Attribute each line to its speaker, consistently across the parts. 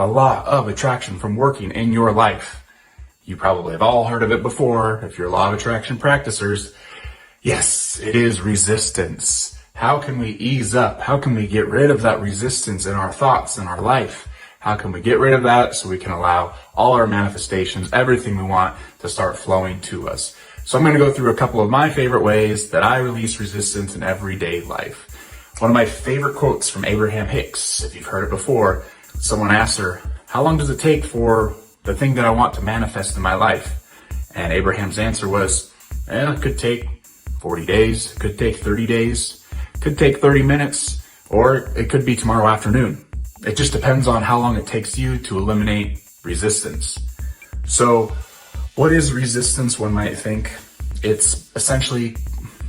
Speaker 1: the law of attraction from working in your life. You probably have all heard of it before if you're law of attraction practicers. Yes, it is resistance. How can we ease up? How can we get rid of that resistance in our thoughts, in our life? How can we get rid of that so we can allow all our manifestations, everything we want, to start flowing to us? So I'm going to go through a couple of my favorite ways that I release resistance in everyday life. One of my favorite quotes from Abraham Hicks, if you've heard it before, someone asked her, how long does it take for the thing that I want to manifest in my life? And Abraham's answer was, it could take 40 days, it could take 30 days, it could take 30 minutes, or it could be tomorrow afternoon. It just depends on how long it takes you to eliminate resistance. So what is resistance, one might think? It's essentially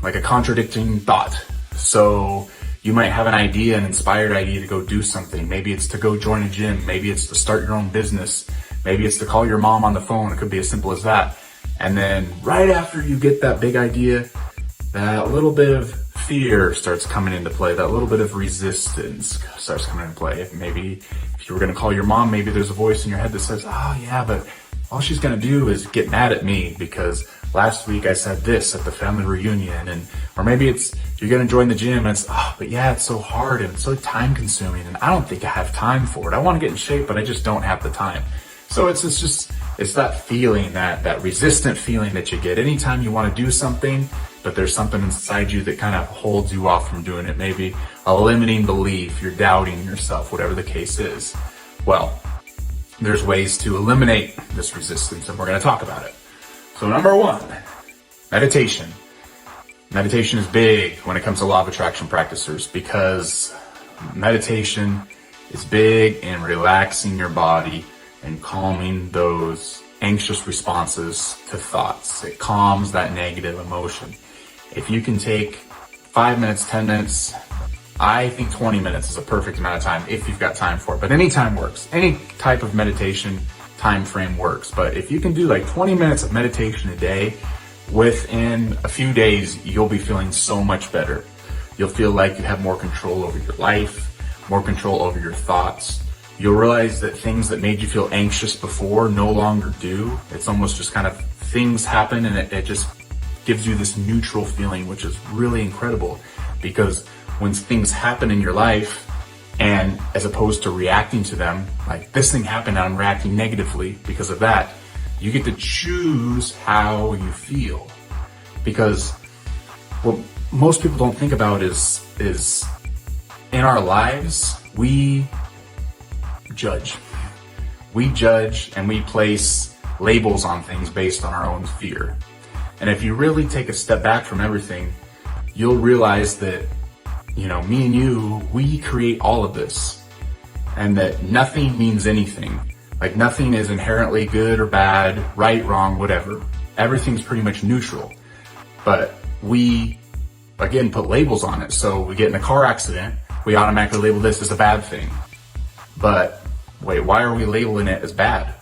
Speaker 1: like a contradicting thought. So you might have an idea, an inspired idea to go do something. Maybe it's to go join a gym. Maybe it's to start your own business. Maybe it's to call your mom on the phone. It could be as simple as that. And then right after you get that big idea, that little bit of fear starts coming into play. That little bit of resistance starts coming into play. Maybe if you were going to call your mom, maybe there's a voice in your head that says, oh yeah, but all she's going to do is get mad at me because last week I said this at the family reunion. Or maybe it's, you're going to join the gym and it's, but yeah, it's so hard and it's so time consuming and I don't think I have time for it. I want to get in shape, but I just don't have the time. So it's that feeling, that resistant feeling that you get anytime you want to do something, but there's something inside you that kind of holds you off from doing it. Maybe a limiting belief, you're doubting yourself, whatever the case is. Well, there's ways to eliminate this resistance, and we're going to talk about it. So number one, meditation. Meditation is big when it comes to law of attraction practicers because meditation is big in relaxing your body and calming those anxious responses to thoughts. It calms that negative emotion. If you can take 5 minutes, 10 minutes, I think 20 minutes is a perfect amount of time if you've got time for it. But any time works. Any type of meditation time frame works. But if you can do like 20 minutes of meditation a day, within a few days, you'll be feeling so much better. You'll feel like you have more control over your life, more control over your thoughts. You'll realize that things that made you feel anxious before no longer do. It's almost just kind of things happen and it just gives you this neutral feeling, which is really incredible because when things happen in your life and as opposed to reacting to them, like this thing happened and I'm reacting negatively because of that, you get to choose how you feel. Because what most people don't think about is in our lives, we judge. We judge and we place labels on things based on our own fear. And if you really take a step back from everything, you'll realize that, me and you, we create all of this and that nothing means anything. Like nothing is inherently good or bad, right, wrong, whatever. Everything's pretty much neutral. But we, again, put labels on it. So we get in a car accident, we automatically label this as a bad thing. But wait, why are we labeling it as bad?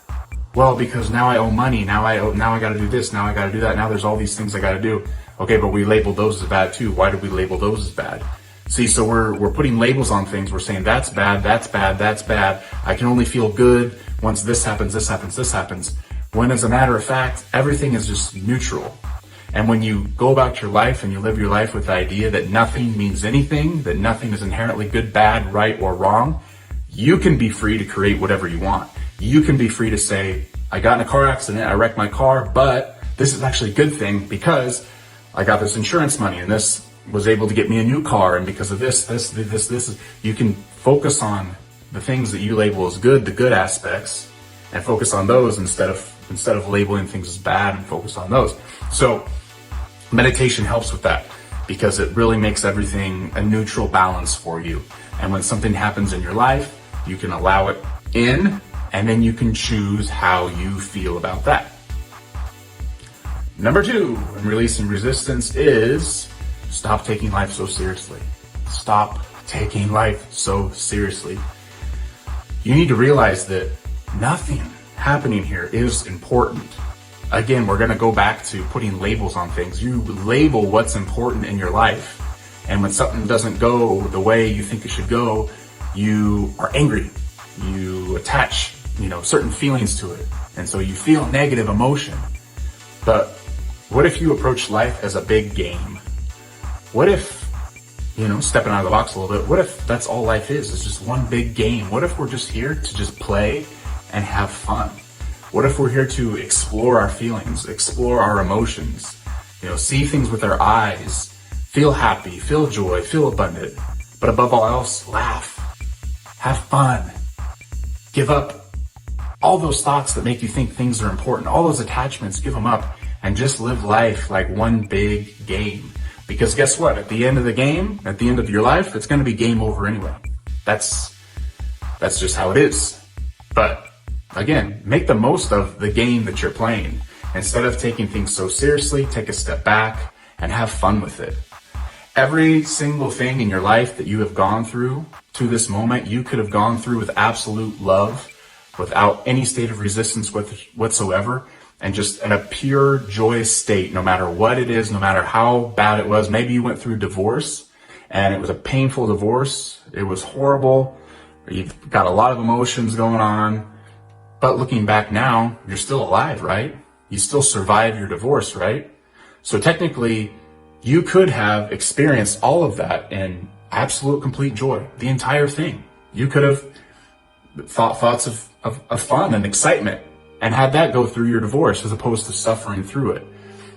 Speaker 1: Well, because now I owe money, now I gotta do this, now I gotta do that, now there's all these things I gotta do. Okay, but we labeled those as bad too. Why did we label those as bad? See, so we're putting labels on things. We're saying that's bad, that's bad, that's bad. I can only feel good once this happens, this happens, this happens. When as a matter of fact, everything is just neutral. And when you go about your life and you live your life with the idea that nothing means anything, that nothing is inherently good, bad, right, or wrong, you can be free to create whatever you want. You can be free to say, I got in a car accident, I wrecked my car, but this is actually a good thing because I got this insurance money and this was able to get me a new car. And because of this, you can focus on the things that you label as good, the good aspects, and focus on those instead of labeling things as bad and focus on those. So meditation helps with that because it really makes everything a neutral balance for you. And when something happens in your life, you can allow it in, and then you can choose how you feel about that. Number two, in releasing resistance is stop taking life so seriously. Stop taking life so seriously. You need to realize that nothing happening here is important. Again, we're going to go back to putting labels on things. You label what's important in your life. And when something doesn't go the way you think it should go, you are angry. You you attach, certain feelings to it. And so you feel negative emotion. But what if you approach life as a big game? What if, stepping out of the box a little bit, what if that's all life is? It's just one big game. What if we're just here to just play and have fun? What if we're here to explore our feelings, explore our emotions, see things with our eyes, feel happy, feel joy, feel abundant, but above all else, laugh, have fun, give up all those thoughts that make you think things are important, all those attachments, give them up, and just live life like one big game. Because guess what? At the end of the game, at the end of your life, it's going to be game over anyway. That's just how it is. But again, make the most of the game that you're playing. Instead of taking things so seriously, take a step back and have fun with it. Every single thing in your life that you have gone through to this moment, you could have gone through with absolute love, without any state of resistance whatsoever, and just in a pure joyous state, no matter what it is, no matter how bad it was. Maybe you went through divorce and it was a painful divorce. It was horrible. You've got a lot of emotions going on, but looking back now, you're still alive, right? You still survived your divorce, right? So technically, you could have experienced all of that in absolute complete joy, the entire thing. You could have thoughts of fun and excitement and had that go through your divorce as opposed to suffering through it.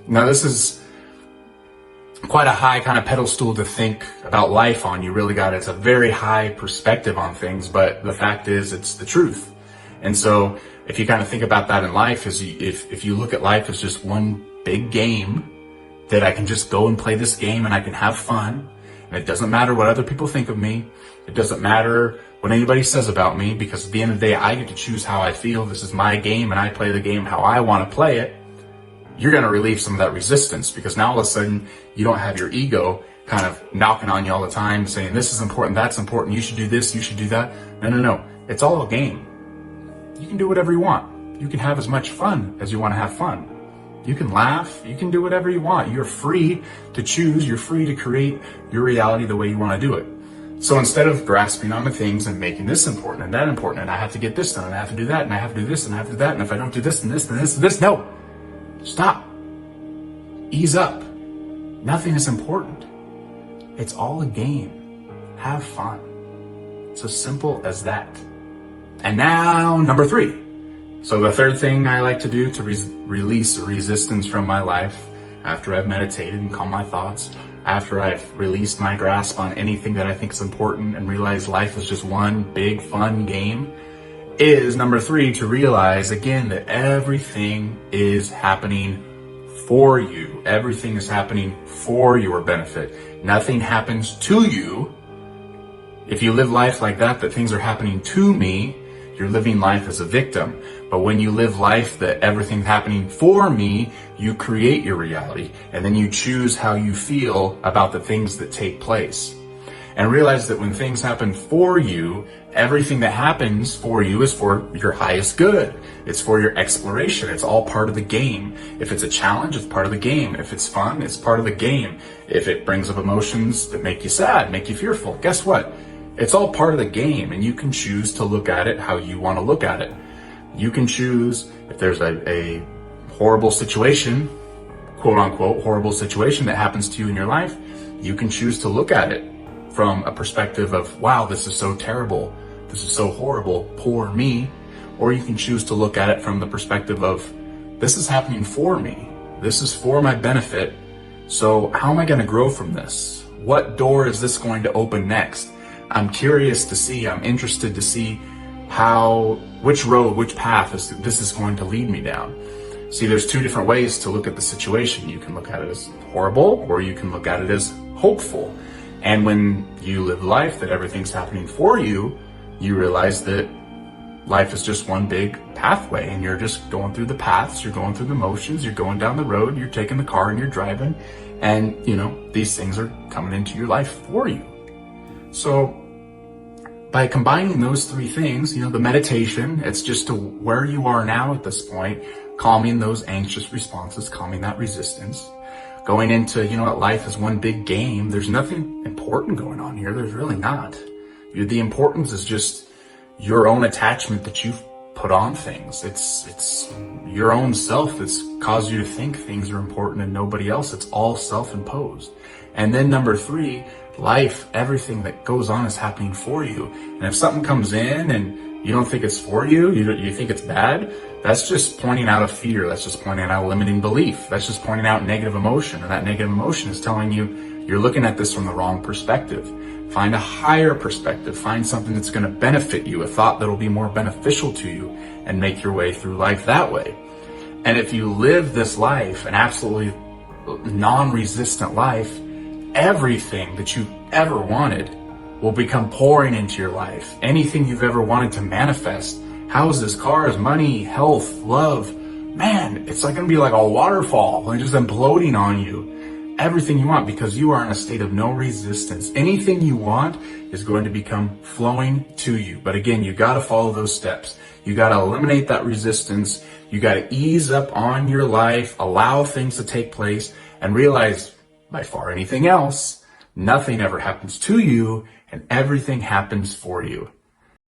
Speaker 1: Now, this is quite a high kind of pedestal to think about life on. It's a very high perspective on things, but the fact is it's the truth. And so if you kind of think about that in life, if you look at life as just one big game, that I can just go and play this game and I can have fun, and it doesn't matter what other people think of me, it doesn't matter what anybody says about me, because at the end of the day, I get to choose how I feel. This is my game and I play the game how I want to play it. You're going to relieve some of that resistance, because now all of a sudden you don't have your ego kind of knocking on you all the time saying, this is important, that's important, you should do this, you should do that. No. It's all a game. You can do whatever you want. You can have as much fun as you want to have fun. You can laugh. You can do whatever you want. You're free to choose. You're free to create your reality the way you want to do it. So instead of grasping onto things and making this important and that important, and I have to get this done, and I have to do that, and I have to do this, and I have to do that, and if I don't do this, and this, and this, and this, no. Stop. Ease up. Nothing is important. It's all a game. Have fun. It's as simple as that. And now, number 3. So the third thing I like to do to release resistance from my life, after I've meditated and calmed my thoughts, after I've released my grasp on anything that I think is important and realized life is just one big fun game, is number 3, to realize again that everything is happening for you. Everything is happening for your benefit. Nothing happens to you. If you live life like that things are happening to me, you're living life as a victim. But when you live life that everything's happening for me, you create your reality, and then you choose how you feel about the things that take place. And realize that when things happen for you, everything that happens for you is for your highest good. It's for your exploration. It's all part of the game. If it's a challenge, it's part of the game. If it's fun, it's part of the game. If it brings up emotions that make you sad, make you fearful, guess what? It's all part of the game, and you can choose to look at it how you want to look at it. You can choose, if there's a horrible situation, quote unquote, horrible situation that happens to you in your life, you can choose to look at it from a perspective of, wow, this is so terrible. This is so horrible. Poor me. Or you can choose to look at it from the perspective of, this is happening for me. This is for my benefit. So how am I going to grow from this? What door is this going to open next? I'm curious to see, I'm interested to see which road, which path this is going to lead me down. See, there's 2 different ways to look at the situation. You can look at it as horrible, or you can look at it as hopeful. And when you live life that everything's happening for you, you realize that life is just one big pathway, and you're just going through the paths, you're going through the motions, you're going down the road, you're taking the car and you're driving, and these things are coming into your life for you. So by combining those 3 things, the meditation, it's just to where you are now at this point, calming those anxious responses, calming that resistance, going into, that life is one big game. There's nothing important going on here. There's really not. The importance is just, your own attachment that you've put on things. It's your own self that's caused you to think things are important and nobody else. It's all self-imposed. And then number 3, life, everything that goes on is happening for you. And if something comes in and you don't think it's for you, you think it's bad, that's just pointing out a fear. That's just pointing out a limiting belief. That's just pointing out negative emotion. And that negative emotion is telling you you're looking at this from the wrong perspective. Find a higher perspective. Find something that's going to benefit you, a thought that'll be more beneficial to you, and make your way through life that way. And if you live this life, an absolutely non-resistant life, everything that you ever wanted will become pouring into your life. Anything you've ever wanted to manifest, houses, cars, money, health, love, man, it's like going to be like a waterfall and just imploding on you. Everything you want, because you are in a state of no resistance. Anything you want is going to become flowing to you. But again, you got to follow those steps. You got to eliminate that resistance. You got to ease up on your life, allow things to take place, and realize, by far anything else, nothing ever happens to you and everything happens for you.